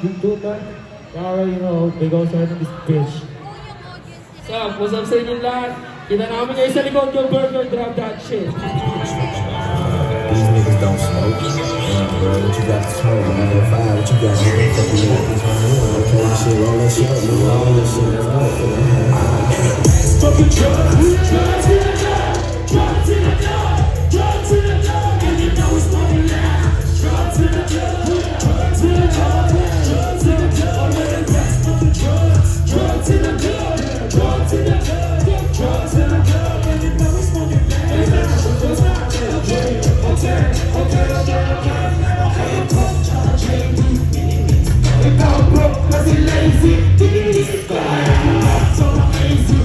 big tutor. Para, you know, they go sa this bitch. So, what's up sa inyo lahat? Kita namin kayo sa likod yung burger, drop that shit. These niggas don't smoke. Girl, what you got to smoke? 905, what you got? Okay, shit, roll that shit up, nigga. Roll that shit, let's go. Fucking drugs to the dog, drugs to the dog, drugs to the dog, and you know it's fucking loud. Drugs to the dog, drugs to the dog, drugs to the dog, and the rest of the drugs. Drugs to the dog, drugs to the dog, drugs to the dog, and you know it's fucking loud. If I'm broke, cause he lazy, he's so lazy,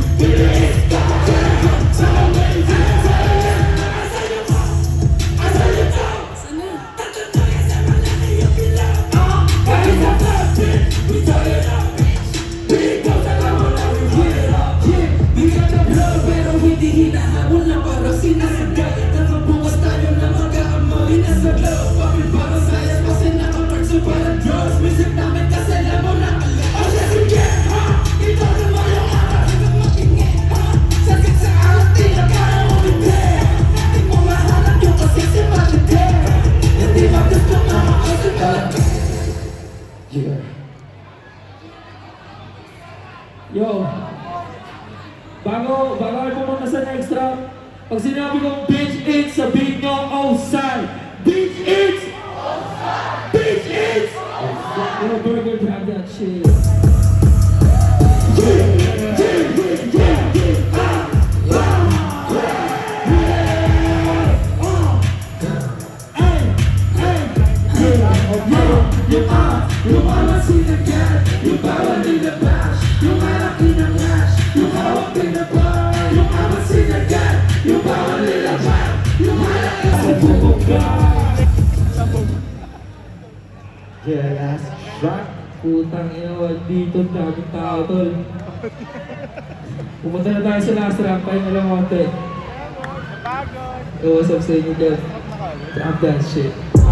hinahabol na parang sinasagat. Nakabukas tayo na mag-aamoy na sa loob. Bakit parang sayas kasi nakapark sa parang drugs. Visit namin kasi alam mo na oh, sige, ha? Ito naman yung araw. Ibang makingin, ha? Sakit sa alat, di na kaya umiti. Di mo mahanap yung kasi si Malite. Hindi ba gusto nga kasi Yeah. Yo. Bago kayo pumunta sa next round, pag sinabi kong bitch eats, sabihin nyo outside. Bitch eats! Outside! Bitch eats! Outside! Yo, burger, grab that shit. Yung alas sinagat, yung bawal nilabas, yung harap inangas, yung hawak pinabas. Yung alas sinagat, yung bawal nilabas, yung harap sa bubugas. Yeah, last shot. Putang ina, dito daming tao tol. Pumunta na tayo sa last round, pahinga lang konti. Yo, what's up sa inyo dyan? Drop that shit.